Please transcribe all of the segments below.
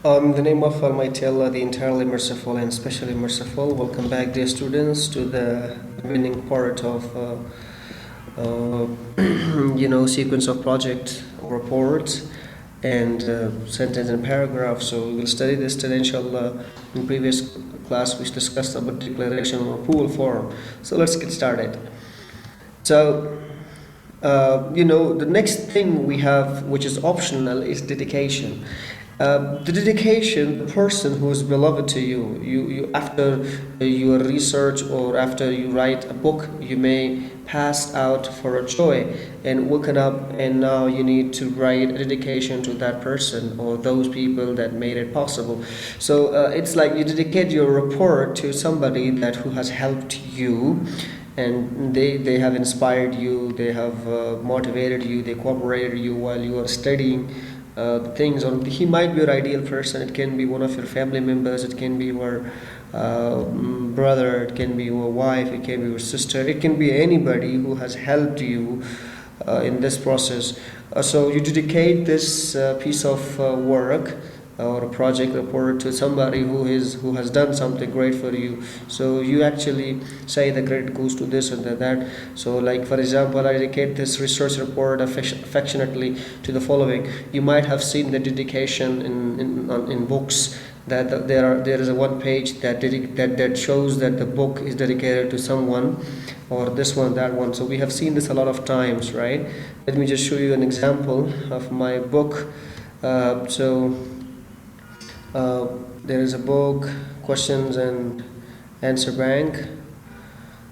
In the name of Almighty Allah, the entirely merciful and especially merciful, welcome back, dear students, to the beginning part of sequence of project reports and sentence and paragraph. So we will study this today, inshallah. In previous class, we discussed about declaration or approval form. So let's get started. So the next thing we have, which is optional, is dedication. The dedication, the person who is beloved to you after your research or after you write a book, you may pass out for a joy and woken up, and now you need to write a dedication to that person or those people that made it possible. So it's like you dedicate your report to somebody who has helped you, and they have inspired you, they have motivated you, they cooperated you while you are studying things. Or he might be your ideal person. It can be one of your family members, it can be your brother, it can be your wife, it can be your sister, it can be anybody who has helped you in this process. So you dedicate this piece of work or a project report to somebody who has done something great for you. So you actually say the credit goes to this and that. So like, for example, I dedicate this research report affectionately to the following. You might have seen the dedication in books, that there is a one page that shows that the book is dedicated to someone, or this one, that one. So we have seen this a lot of times, right? Let me just show you an example of my book. There is a book, questions and answer bank.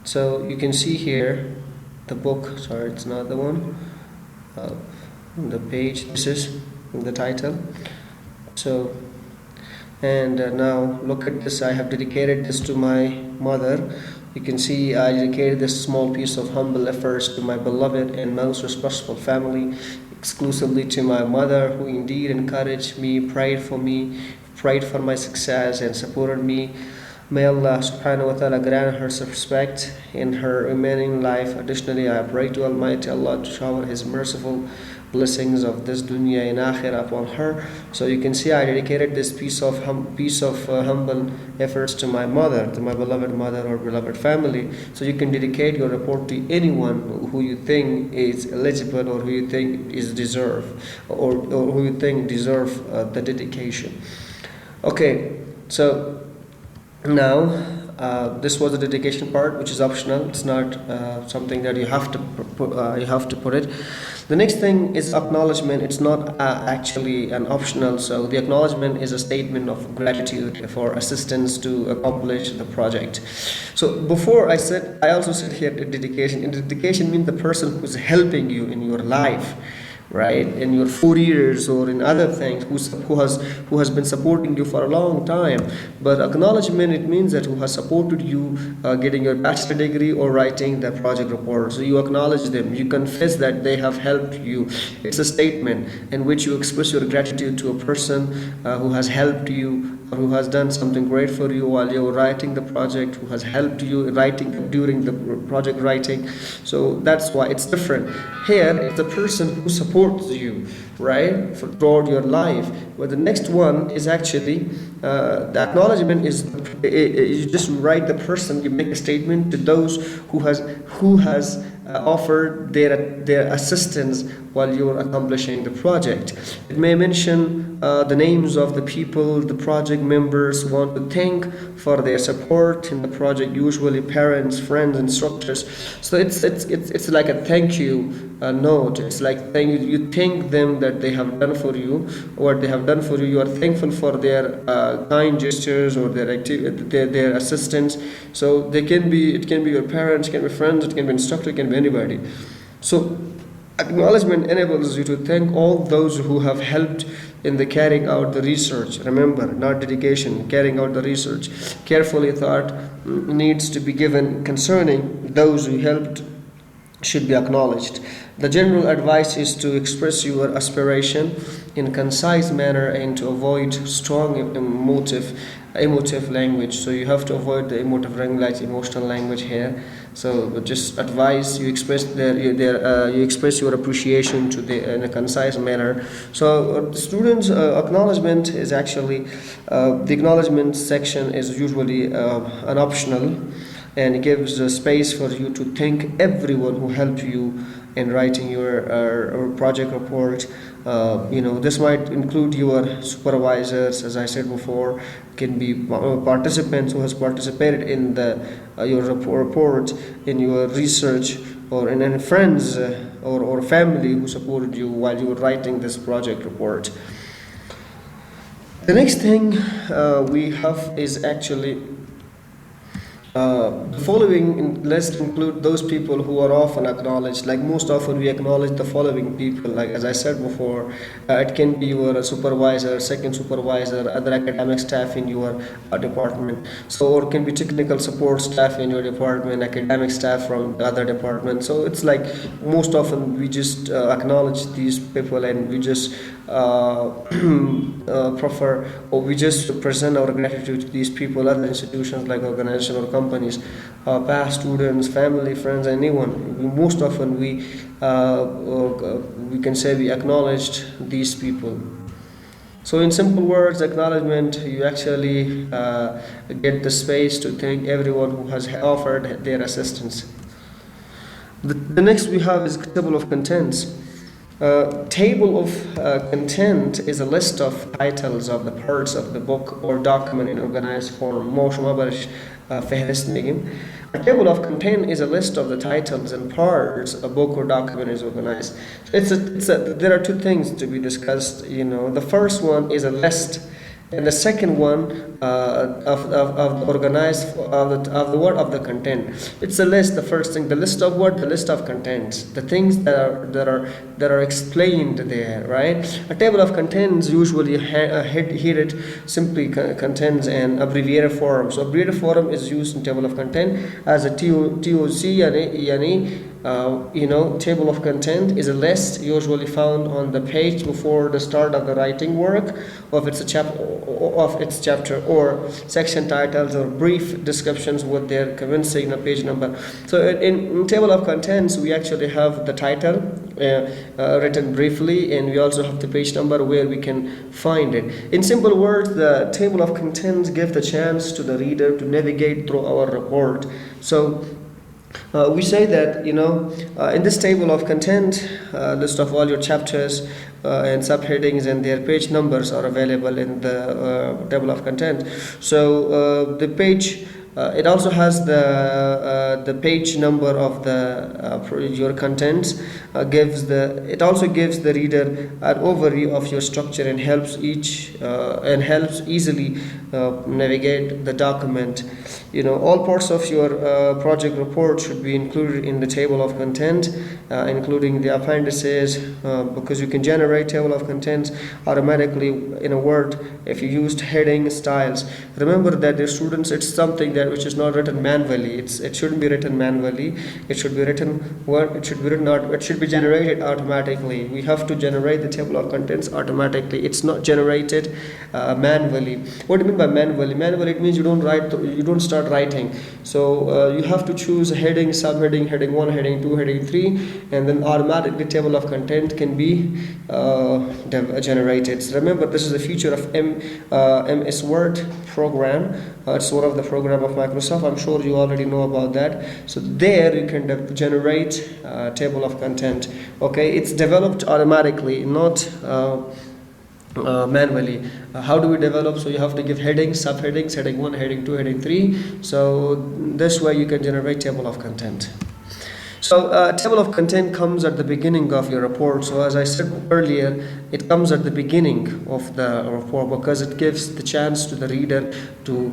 So you can see here the book. Sorry, it's not the one. The page. This is the title. So, and now look at this. I have dedicated this to my mother. You can see I dedicated this small piece of humble efforts to my beloved and most respectful family, exclusively to my mother, who indeed encouraged me, prayed for my success, and supported me. May Allah subhanahu wa ta'ala grant her respect in her remaining life. Additionally, I pray to Almighty Allah to shower His merciful blessings of this dunya and akhirah upon her. So you can see I dedicated this piece of humble efforts to my mother, to my beloved mother or beloved family. So you can dedicate your report to anyone who you think is eligible, or who you think is deserve, or who you think deserve the dedication. Okay, so now this was the dedication part, which is optional. It's not something that you have to put it. The next thing is acknowledgement. It's not actually an optional. So the acknowledgement is a statement of gratitude for assistance to accomplish the project. So before I also said here the dedication. And dedication means the person who's helping you in your life, right, in your 4 years or in other things, who has been supporting you for a long time. But acknowledgement, it means that who has supported you getting your bachelor degree or writing the project report. So you acknowledge them, you confess that they have helped you. It's a statement in which you express your gratitude to a person who has helped you, or who has done something great for you while you were writing the project, who has helped you writing during the project writing. So that's why it's different. Here, it's the person who supports you, right, throughout your life. But the next one is actually the acknowledgement is you just write the person, you make a statement to those who has offered their assistance while you are accomplishing the project. It may mention the names of the people the project members want to thank for their support in the project, usually parents, friends, instructors. So it's like a thank you note. It's like you thank them that they have done for you, or they have done for you. You are thankful for their kind gestures or their assistance. So it can be your parents, it can be friends, it can be instructor, it can be anybody. So acknowledgement enables you to thank all those who have helped in the carrying out the research. Remember, not dedication, carrying out the research. Carefully thought needs to be given concerning those who helped should be acknowledged. The general advice is to express your aspiration in a concise manner and to avoid strong emotive language. So you have to avoid the emotive language, emotional language here. So just advise you express you express your appreciation to the in a concise manner. So students acknowledgement is actually the acknowledgement section is usually an optional, and it gives a space for you to thank everyone who helped you in writing your project report. This might include your supervisors, as I said before, can be participants who has participated in the your report, in your research, or in any friends or family who supported you while you were writing this project report. The next thing we have is actually the following list include those people who are often acknowledged. Like most often, we acknowledge the following people. Like as I said before, it can be your supervisor, second supervisor, other academic staff in your department. So, or it can be technical support staff in your department, academic staff from the other department. So it's like most often we just acknowledge these people, and we just prefer, or we just present our gratitude to these people, other institutions like organizations or companies, past students, family, friends, anyone. Most often we can say we acknowledged these people. So in simple words, acknowledgement, you actually get the space to thank everyone who has offered their assistance. The next we have is table of contents. Table of content is a list of titles of the parts of the book or document in organized form. فهرست میگیم. A table of content is a list of the titles and parts a book or document is organized. There are two things to be discussed. The first one is a list, and the second one of organized of the content. It's a list. The first thing, the list of what? The list of contents, the things that are explained there, right? A table of contents usually here it simply contains an abbreviated form. So abbreviated form is used in table of content as a TOC, table of content is a list usually found on the page before the start of the writing work of its chapter, or section titles or brief descriptions with their convincing page number. So in table of contents, we actually have the title written briefly, and we also have the page number where we can find it. In simple words, the table of contents gives the chance to the reader to navigate through our report. So we say that in this table of content, list of all your chapters and subheadings and their page numbers are available in the table of content. So the page it also has the page number of your contents. It also gives the reader an overview of your structure and helps easily navigate the document. All parts of your project report should be included in the table of content, including the appendices, because you can generate table of contents automatically in a Word if you used heading styles. Remember that the students, it's something that which is not written manually. It shouldn't be written manually. It should be generated automatically. We have to generate the table of contents automatically. It's not generated manually. What do you mean by manually? Manually, it means you don't start writing. So you have to choose a heading, subheading, heading 1, heading 2, heading 3, and then automatically table of content can be generated. So remember, this is a feature of MS Word program. It's one of the program of Microsoft. I'm sure you already know about that. So there you can generate table of content. Okay, it's developed automatically, not manually. How do we develop? So you have to give headings, subheadings, heading 1, heading 2, heading 3. So this way you can generate table of content. So table of content comes at the beginning of your report. So as I said earlier, it comes at the beginning of the report because it gives the chance to the reader to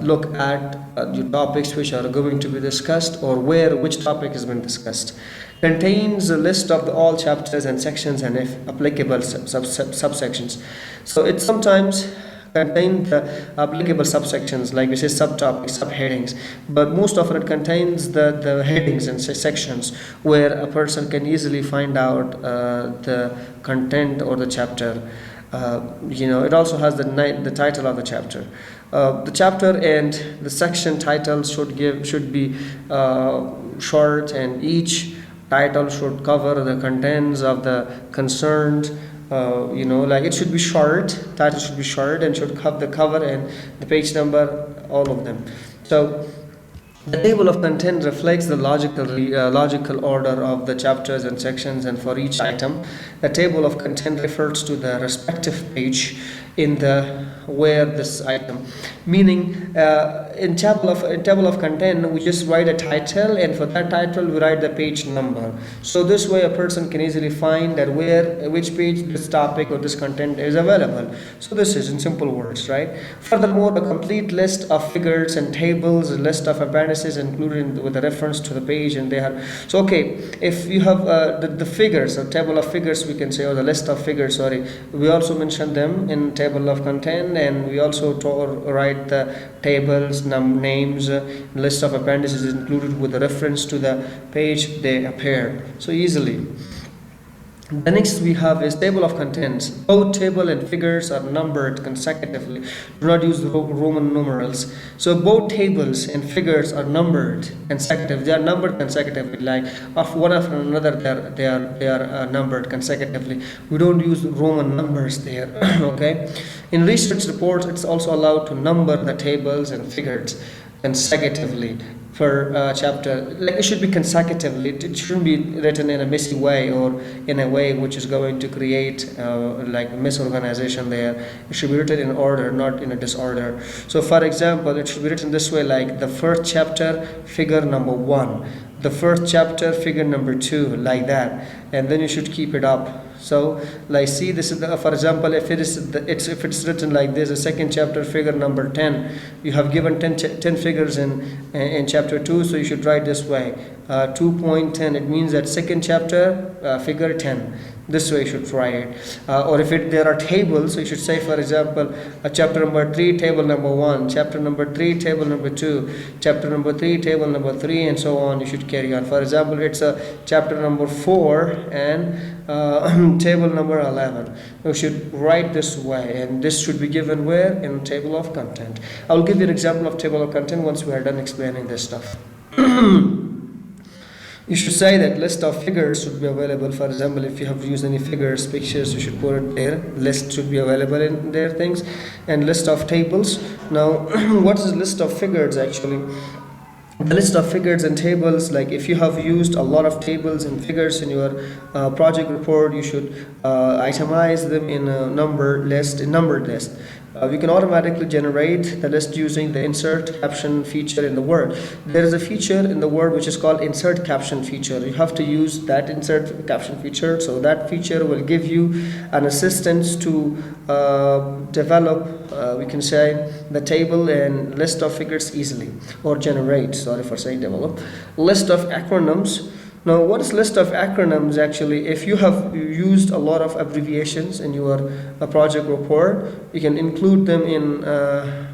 look at your topics which are going to be discussed, or which topic has been discussed. Contains a list of all chapters and sections and, if applicable, subsections. So it sometimes contain the applicable subsections, like we say subtopics, subheadings, but most often it contains the headings and sections where a person can easily find out the content or the chapter. It also has the title of the chapter. The chapter and the section titles should be short, and each title should cover the contents of the concerned. Like it should be short. Title should be short and should have the cover and the page number, all of them. So the table of content reflects the logical order of the chapters and sections, and for each item, the table of content refers to the respective page in the where this item. Meaning, in table of content, we just write a title, and for that title, we write the page number. So this way, a person can easily find that which page this topic or this content is available. So this is in simple words, right? Furthermore, a complete list of figures and tables, a list of appendices included with a reference to the page, and they have. So okay, if you have the figures, a table of figures, we can say, or the list of figures. Sorry, we also mention them in table of content, and we also write the tables, names, list of appendices included with a reference to the page they appear. So easily. The next we have is table of contents. Both table and figures are numbered consecutively. Do not use the Roman numerals. So both tables and figures are numbered consecutively. They are numbered consecutively, like of one after another. They are numbered consecutively. We don't use Roman numbers there. Okay. In research reports, it's also allowed to number the tables and figures consecutively per chapter. Like it should be consecutively. It shouldn't be written in a messy way or in a way which is going to create like misorganization there. It should be written in order, not in a disorder. So for example, it should be written this way, like the first chapter, figure number 1, the first chapter, figure number 2, like that, and then you should keep it up. So, like, see, this is for example, if it's written like this, the second chapter, figure number 10. You have given 10 figures in chapter 2, so you should write this way, 2.10. It means that second chapter, figure 10. This way you should write it. Or if there are tables, so you should say, for example, chapter number 3, table number 1, chapter number 3, table number 2, chapter number 3, table number 3, and so on. You should carry on. For example, it's a chapter number 4 and table number 11. You should write this way, and this should be given where? In table of content. I will give you an example of table of content once we are done explaining this stuff. You should say that list of figures should be available. For example, if you have used any figures, pictures, you should put it there. List should be available in there, things. And list of tables. Now, what is list of figures actually? The list of figures and tables, like if you have used a lot of tables and figures in your project report, you should itemize them in a numbered list. We can automatically generate the list using the insert caption feature in the Word. There is a feature in the Word which is called insert caption feature. You have to use that insert caption feature. So that feature will give you an assistance to develop, we can say, the table and list of figures easily, or generate, sorry for saying develop, list of acronyms. Now, what is list of acronyms actually? If you have used a lot of abbreviations in your project report, you can include them in there.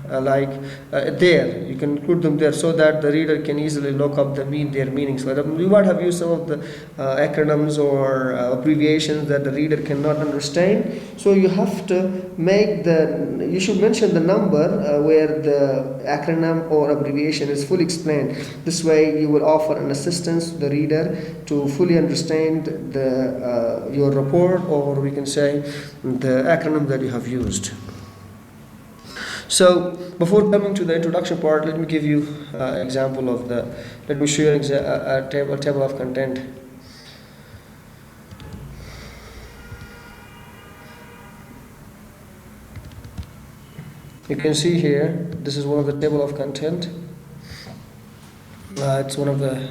You can include them there so that the reader can easily look up their meanings. You might have used some of the acronyms or abbreviations that the reader cannot understand. So you have to you should mention the number where the acronym or abbreviation is fully explained. This way you will offer an assistance to the reader to fully understand your report, or we can say the acronym that you have used. So before coming to the introduction part, let me give you an example of let me show you a table of content. You can see here, this is one of the table of content. It's one of the,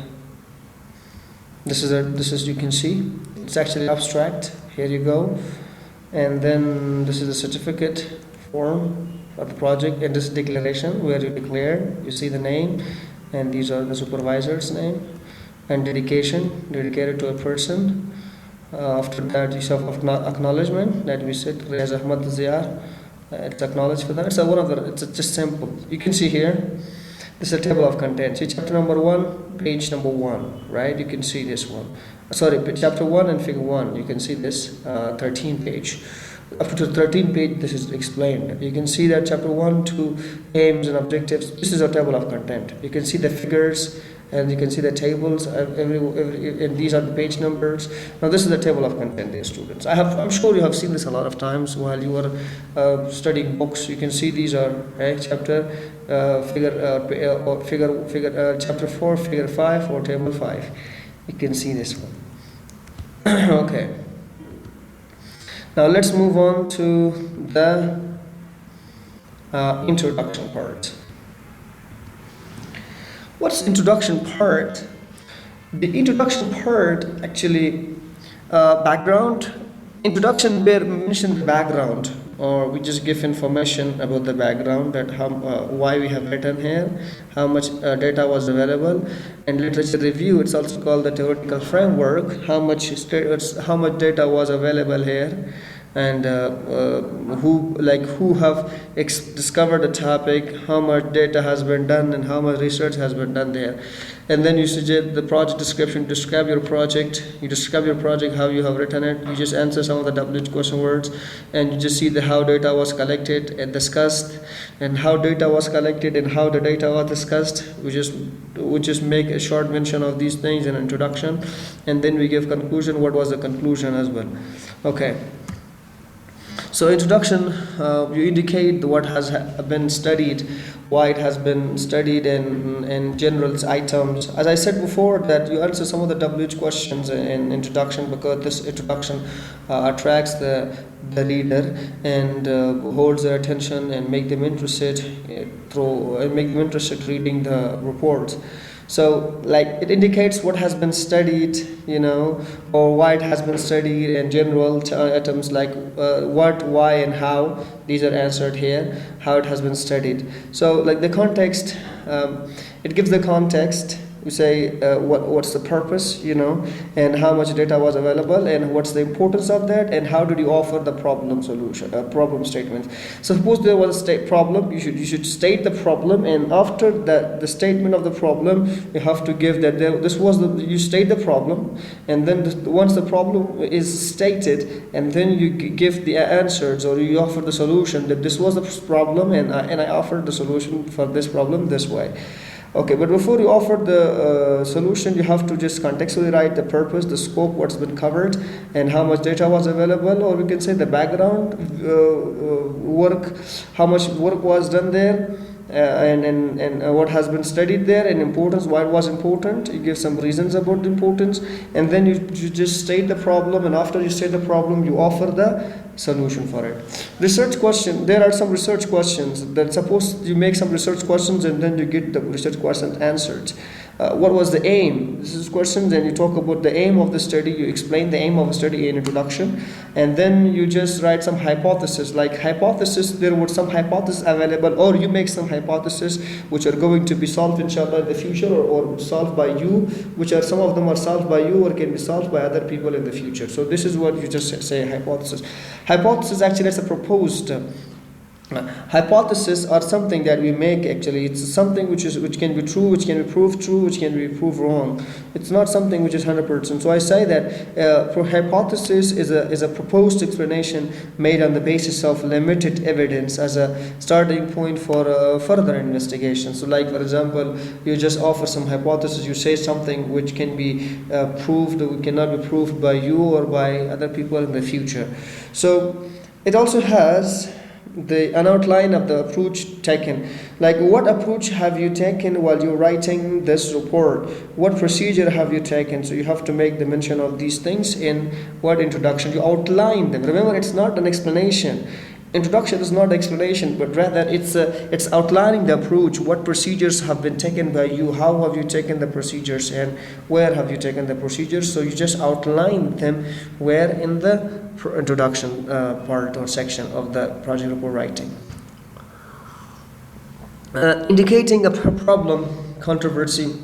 this is you can see, it's actually abstract. Here you go. And then this is the certificate form of the project, and this is declaration where you declare, you see the name, and these are the supervisor's name, and dedication, dedicated to a person. After that you have acknowledgement, that we said Reza Ahmad Ziyar, It's acknowledged for that. So one of the, it's just simple. You can see here, this is a table of contents. See chapter number 1, page number 1, right? You can see this one. Sorry, chapter 1 and figure 1. You can see this 13 page. Up to the 13th page, this is explained. You can see that chapter 1 to aims and objectives. This is a table of content. You can see the figures and you can see the tables. And these are the page numbers. Now this is the table of content, dear students. I'm sure you have seen this a lot of times while you are studying books. You can see these are chapter chapter 4, figure 5, or table 5. You can see this one. Okay. Now let's move on to the introduction part. What's introduction part? The introduction part actually background. Introduction mention the background, or we just give information about the background, that why we have written here, how much data was available, and literature review. It's also called the theoretical framework. How much data was available here, and who have discovered the topic, how much data has been done, and how much research has been done there. And then you suggest the project description. Describe your project. You describe your project, how you have written it. You just answer some of the WH question words, and you just see how data was collected and discussed, and how data was collected and how the data was discussed. We just make a short mention of these things in introduction, and then we give conclusion. What was the conclusion as well? Okay. So introduction, you indicate what has been studied, why it has been studied, and general items. As I said before, that you answer some of the WH questions in introduction, because this introduction attracts the reader and holds their attention and make them interested reading the reports. So it indicates what has been studied, or why it has been studied, and general items like what, why, and how. These are answered here, how it has been studied. So the context, it gives the context. We say what's the purpose, and how much data was available, and what's the importance of that, and how did you offer the problem solution, problem statement. So suppose there was a problem, you should state the problem, and after the statement of the problem, you have to give that you state the problem, and then once the problem is stated, and then you give the answers, or you offer the solution, that this was the problem, and I offered the solution for this problem this way. Okay, but before you offer the solution, you have to just contextually write the purpose, the scope, what's been covered, and how much data was available, or we can say the background work, how much work was done there, and what has been studied there, and importance, why it was important. You give some reasons about the importance, and then you just state the problem, and after you state the problem, you offer the solution for it. Research question. There are some research questions that suppose you make some research questions, and then you get the research questions answered. What was the aim? This is questions, and you talk about the aim of the study. You explain the aim of the study in introduction, and then you just write some hypothesis. Like hypothesis, there were some hypotheses available, or you make some hypotheses which are going to be solved inshallah in the future, or solved by you, which are some of them are solved by you or can be solved by other people in the future. So this is what you just say, hypothesis. Hypothesis actually is a proposed. Hypothesis are something that we make. Actually, it's something which can be true, which can be proved true, which can be proved wrong. It's not something which is 100%. So I say that hypothesis is a proposed explanation made on the basis of limited evidence as a starting point for further investigation. So, like for example, you just offer some hypothesis. You say something which can be proved, or cannot be proved by you or by other people in the future. So it also has an outline of the approach taken. Like, what approach have you taken while you're writing this report? What procedure have you taken? So you have to make the mention of these things in what introduction. You outline them. Remember, it's not an explanation. Introduction is not explanation, but rather it's outlining the approach. What procedures have been taken by you? How have you taken the procedures, and where have you taken the procedures? So you just outline them where in the introduction part or section of the project report writing. Indicating a problem, controversy.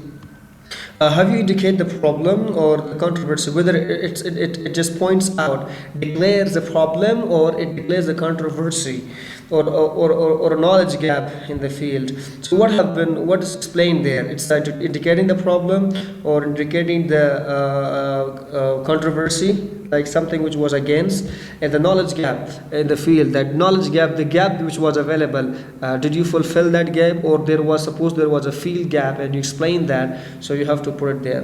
Have you indicate the problem or the controversy, whether it just points out, declares the problem, or it declares the controversy, or a knowledge gap in the field. So what is explained there? It's indicating the problem or indicating the controversy, like something which was against, and the knowledge gap in the field. That knowledge gap, the gap which was available, did you fulfill that gap, or there was a field gap and you explained that, so you have to put it there.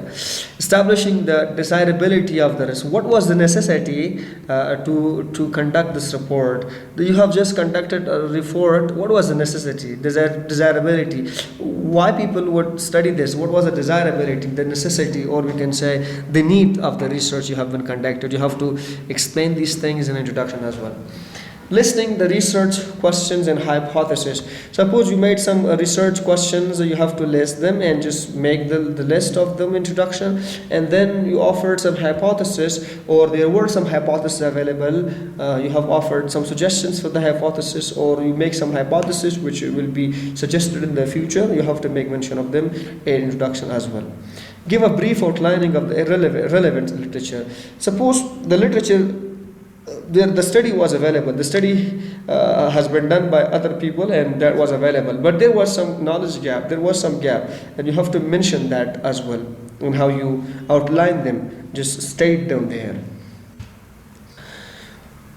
Establishing the desirability of the risk. What was the necessity to conduct this report? You have just conducted a report. What was the necessity? Desirability. Why people would study this? What was the desirability, the necessity, or we can say the need of the research you have been conducted? You have to explain these things in introduction as well. Listing the research questions and hypothesis. Suppose you made some research questions, you have to list them and just make the list of them introduction, and then you offered some hypothesis, or there were some hypotheses available. You have offered some suggestions for the hypothesis, or you make some hypothesis which will be suggested in the future. You have to make mention of them in introduction as well. Give a brief outlining of the relevant literature. Suppose the literature, the study was available. The study has been done by other people and that was available. But there was some knowledge gap, there was some gap, and you have to mention that as well in how you outline them. Just state them there.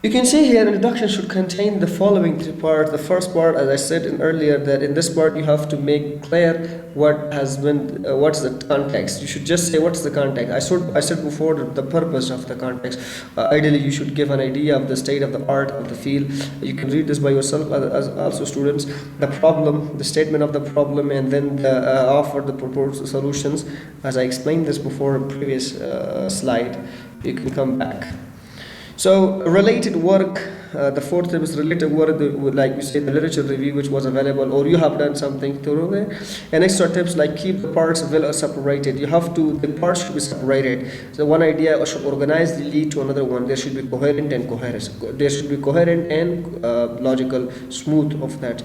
You can see here, introduction should contain the following three parts. The first part, as I said earlier, that in this part you have to make clear what has been, what's the context. You should just say what's the context. I said before the purpose of the context. Ideally, you should give an idea of the state of the art of the field. You can read this by yourself as also students. The problem, the statement of the problem, and then offer the proposed solutions. As I explained this before in previous slide, you can come back. So related work, the fourth tip is related work, like we say, the literature review which was available, or you have done something thoroughly. And extra tips like keep the parts well separated. The parts should be separated. So one idea should organize lead to another one. There should be coherent and coherence. There should be coherent and logical, smooth of that.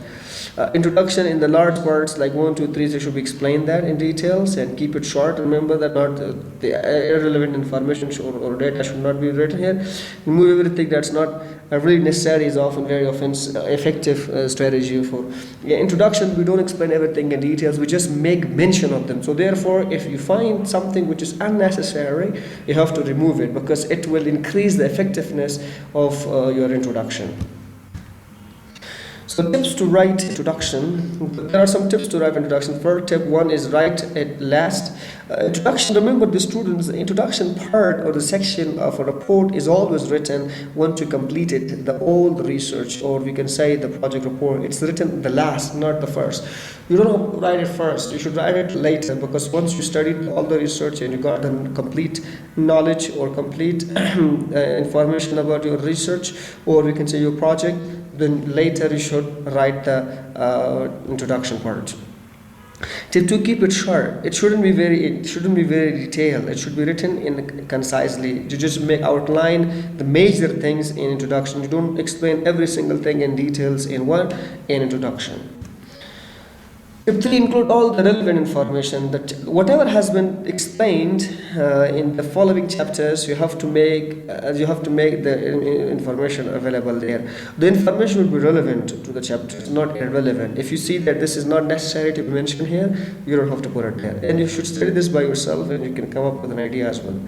Introduction in the large parts like 1, 2, 3, they should be explained that in details and keep it short. Remember that not the irrelevant information or data should not be written here. Remove everything that's not really necessary is often very often effective strategy for introduction. We don't explain everything in details, we just make mention of them. So therefore, if you find something which is unnecessary, you have to remove it because it will increase the effectiveness of your introduction. So tips to write introduction. There are some tips to write introduction. First tip one is write it last. Introduction, remember the students, the introduction part or the section of a report is always written once you complete it. The old research, or we can say the project report, it's written the last, not the first. You don't write it first, you should write it later, because once you studied all the research and you got the complete knowledge or complete information about your research, or we can say your project, then later you should write the introduction part. Tip 2, keep it short. It shouldn't be very detailed. It should be written in concisely. You just outline the major things in introduction. You don't explain every single thing in details in introduction. Tip 3, include all the relevant information. That whatever has been explained in the following chapters, you have to make the information available there. The information will be relevant to the chapter, not irrelevant. If you see that this is not necessary to be mentioned here, you don't have to put it there. And you should study this by yourself, and you can come up with an idea as well.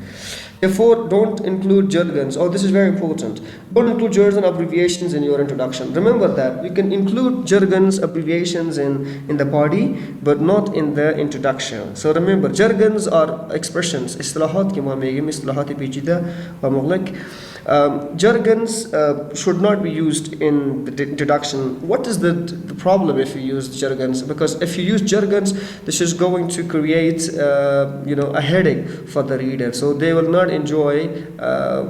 Therefore, don't include jargons. Oh, this is very important. Don't include jargon abbreviations in your introduction. Remember that you can include jargons, abbreviations in the body, but not in the introduction. So remember, jargons are expressions. इصطلاحات की मामेगी इصطلاحات पेचीदा व मुग़लक़. Jargons should not be used in the introduction. What is the problem if you use jargons? Because if you use jargons, this is going to create a headache for the reader. So they will not enjoy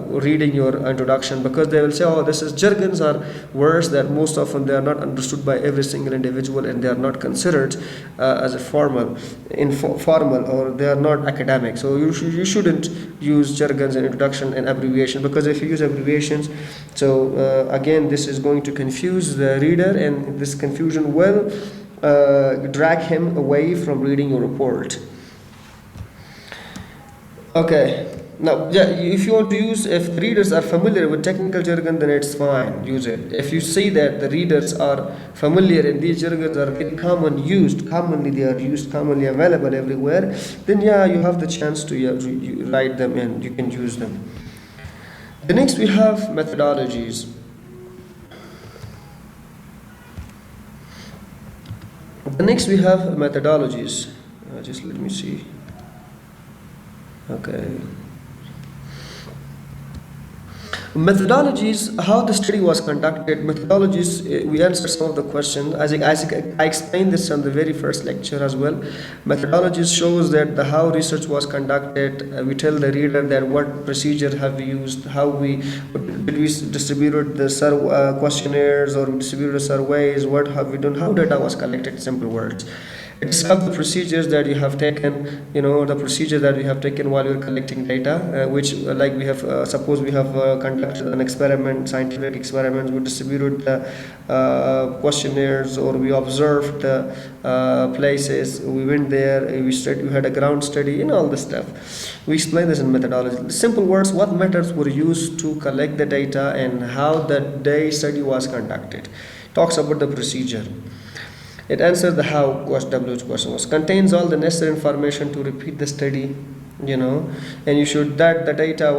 reading your introduction, because they will say, oh, this is jargons are words that most often they are not understood by every single individual, and they are not considered as a formal, or they are not academic. So you shouldn't use jargons in introduction and abbreviation, because if you use abbreviations, so again this is going to confuse the reader, and this confusion will drag him away from reading your report. Okay. Now, yeah, if you want to use, if the readers are familiar with technical jargon, then it's fine, use it. If you see that the readers are familiar and these jargons are very commonly they are used, commonly available everywhere, then yeah, you have the chance to you write them and you can use them. The next we have methodologies. The next we have methodologies. Just let me see. Okay. Methodologies, how the study was conducted. Methodologies, we answered some of the questions. I explained this on the very first lecture as well. Methodologies shows that the how research was conducted. We tell the reader that what procedure have we used, how we did we distributed the questionnaires or distributed surveys, what have we done, how data was collected. Simple words. Describe the procedures that you have taken, the procedure that we have taken while you're collecting data, which like we have, suppose we have conducted an experiment, scientific experiments, we distributed the questionnaires, or we observed the places, we went there, we had a ground study, all this stuff. We explain this in methodology. Simple words, what methods were used to collect the data and how the day study was conducted. Talks about the procedure. It answers the how WH question was. Contains all the necessary information to repeat the study, and you should that the data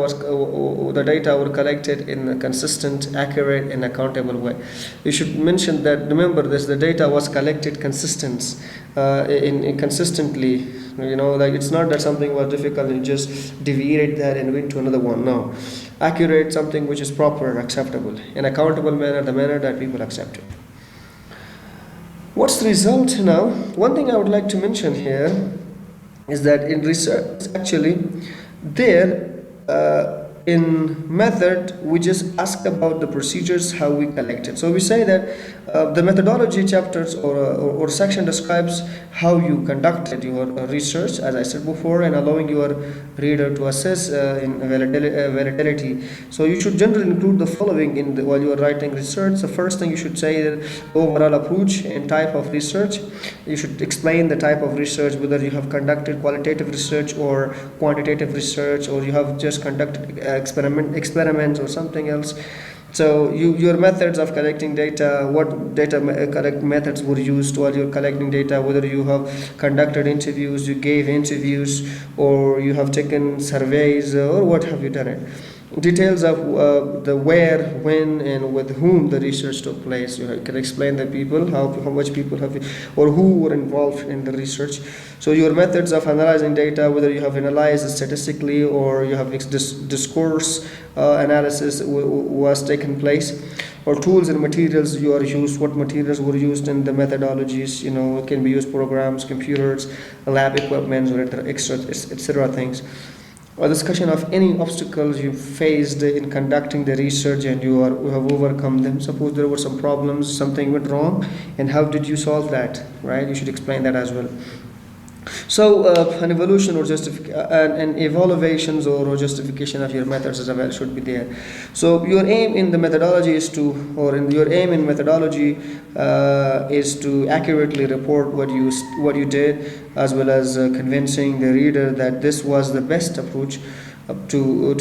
were collected in a consistent, accurate, and accountable way. You should mention that. Remember this: the data was collected in consistently. Like it's not that something was difficult and you just deviate that and went to another one. No, accurate, something which is proper, acceptable, in accountable manner, the manner that people accept it. What's the result now? One thing I would like to mention here is that in research, actually, there in method, we just ask about the procedures, how we collect it. So we say that the methodology chapters or section describes how you conducted your research, as I said before, and allowing your reader to assess in validity. So you should generally include the following while you are writing research. The first thing you should say is overall approach and type of research. You should explain the type of research, whether you have conducted qualitative research or quantitative research, or you have just conducted experiments or something else. So your methods of collecting data, what data collect methods were used while you're collecting data, whether you have conducted interviews, you gave interviews, or you have taken surveys, or what have you done it. Details of the where, when, and with whom the research took place. You can explain the people, how much people have, or who were involved in the research. So your methods of analyzing data, whether you have analyzed statistically or you have discourse analysis was taken place, or tools and materials you are used, what materials were used in the methodologies. It can be used programs, computers, lab equipment, or etc. things. A discussion of any obstacles you faced in conducting the research and you have overcome them. Suppose there were some problems, something went wrong, and how did you solve that, right? You should explain that as well. So an evaluation or an evaluations or justification of your methods as well should be there. So your aim in the methodology is to accurately report what you did, as well as convincing the reader that this was the best approach to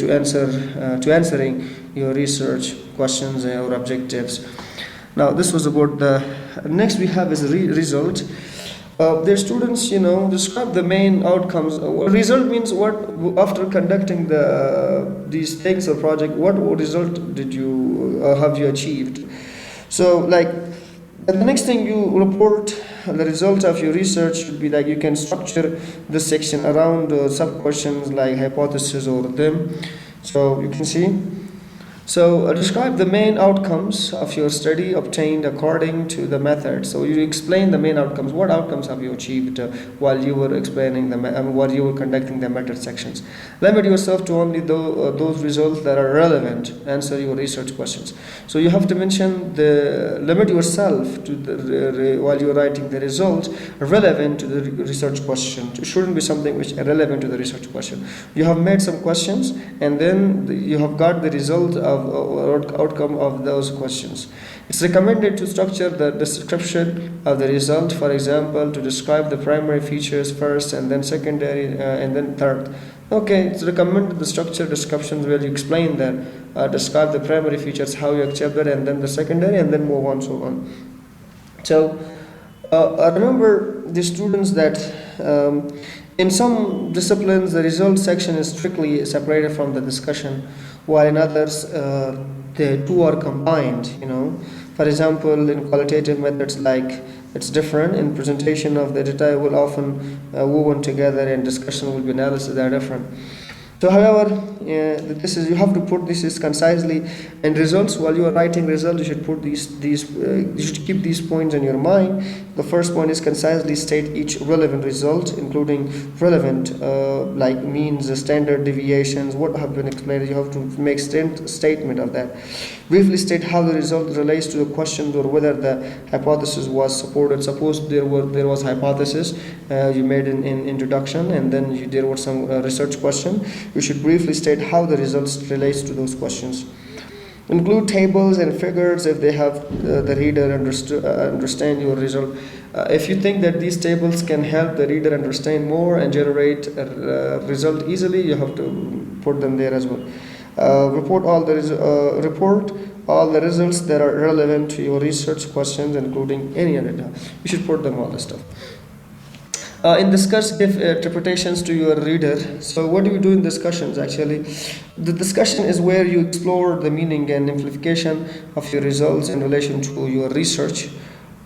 answering your research questions or objectives. Now this was about the next we have is result. Their students, describe the main outcomes. Result means what after conducting these things or project, what result did you have you achieved? So, like the next thing you report, the result of your research should be like you can structure this section around sub questions like hypothesis or them. So you can see. So describe the main outcomes of your study obtained according to the method. So you explain the main outcomes. What outcomes have you achieved while you were explaining while you were conducting the method sections? Limit yourself to only those results that are relevant. Answer your research questions. So you have to mention limit yourself to while you're writing the results relevant to the research question. It shouldn't be something which is irrelevant to the research question. You have made some questions and then you have got the result of outcome of those questions. It's recommended to structure the description of the result, for example, to describe the primary features first and then secondary and then third. Okay, it's recommended the structure descriptions where you explain that, describe the primary features, how you accept it, and then the secondary, and then move on, so on. So, I remember the students that in some disciplines the result section is strictly separated from the discussion, while in others the two are combined. For example, in qualitative methods, like it's different. In presentation of the data, will often woven together, and discussion will be analysis that are different. So, however, this is you have to put this is concisely in results. While you are writing results, you should put these you should keep these points in your mind. The first point is concisely state each relevant result, including relevant like means, standard deviations, what have been explained. You have to make statement of that. Briefly state how the result relates to the question or whether the hypothesis was supported. Suppose there was hypothesis you made in introduction, and then there was some research question. You should briefly state how the results relates to those questions. Include tables and figures if they have the reader understand your result. If you think that these tables can help the reader understand more and generate a result easily, you have to put them there as well. Report all the results that are relevant to your research questions, including any other data. You should put them all the stuff. In discuss, give interpretations to your reader. So what do you do in discussions? Actually, the discussion is where you explore the meaning and implication of your results in relation to your research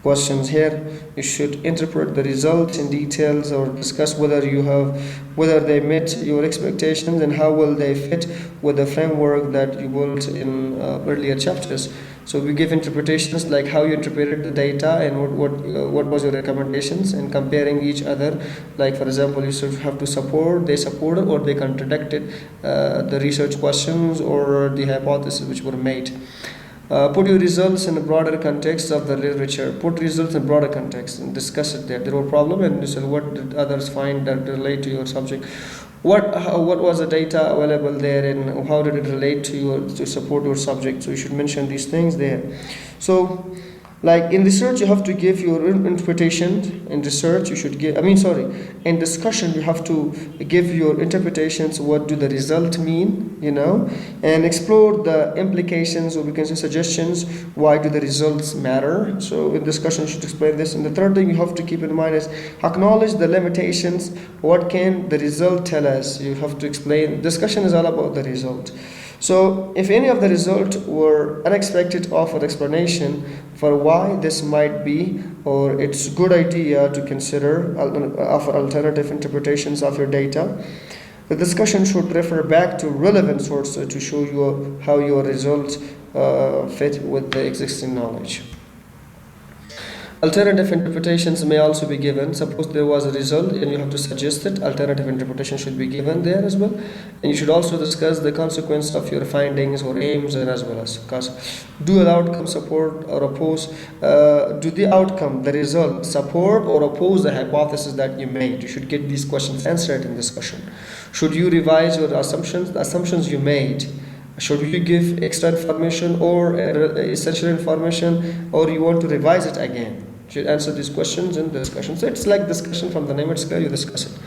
questions. Here you should interpret the results in details or discuss whether they met your expectations and how will they fit with the framework that you built in earlier chapters. So we give interpretations like how you interpreted the data and what was your recommendations, and comparing each other. Like for example, you should have to they supported or they contradicted the research questions or the hypotheses which were made. Put your results in a broader context of the literature. Put results in broader context and discuss it there. There were problem, and you said what did others find that relate to your subject. What was the data available there, and how did it relate to support your subject? So you should mention these things there. So, like in research, you have to give your interpretation. In research, you should give. In discussion, you have to give your interpretations. What do the result mean? And explore the implications, or we can say suggestions. Why do the results matter? So in discussion, you should explain this. And the third thing you have to keep in mind is acknowledge the limitations. What can the result tell us? You have to explain. Discussion is all about the result. So if any of the results were unexpected, offer explanation for why this might be, or it's a good idea to consider, offer alternative interpretations of your data. The discussion should refer back to relevant sources to show you how your results fit with the existing knowledge. Alternative interpretations may also be given. Suppose there was a result and you have to suggest it, alternative interpretation should be given there as well. And you should also discuss the consequence of your findings or aims, and as well as do the outcome support or oppose, do the outcome, the result, support or oppose the hypothesis that you made. You should get these questions answered in discussion. Should you revise your assumptions, the assumptions you made? Should you give extra information or essential information, or you want to revise it again? You should answer these questions in the discussion. So it's like discussion. From the name it's clear, you discuss it.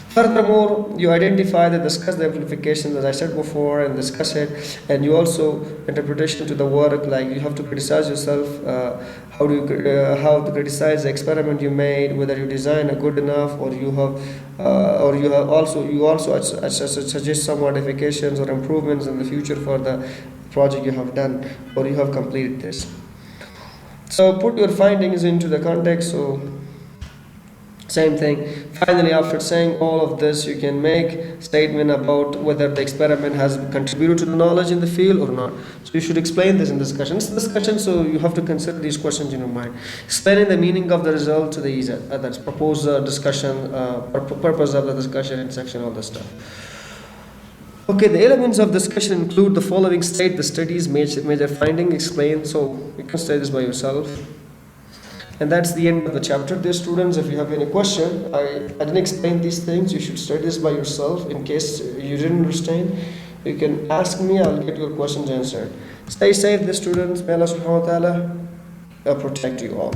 Furthermore, you identify and discuss the implications, as I said before, and discuss it. And you also interpretation to the work, like you have to criticize yourself. How to criticize the experiment you made, whether you design a good enough, or you also suggest some modifications or improvements in the future for the project you have done or you have completed this. So put your findings into the context. So same thing. Finally, after saying all of this, you can make statement about whether the experiment has contributed to the knowledge in the field or not. So you should explain this in discussion. It's discussion, so you have to consider these questions in your mind. Explaining the meaning of the result to the others. Propose a discussion, purpose of the discussion in section, all this stuff. Okay, the elements of discussion include the following: state the study's major finding, explain. So you can study this by yourself. And that's the end of the chapter. Dear students, if you have any question, I didn't explain these things. You should study this by yourself. In case you didn't understand, you can ask me. I'll get your questions answered. Stay safe, dear students. May Allah subhanahu wa ta'ala protect you all.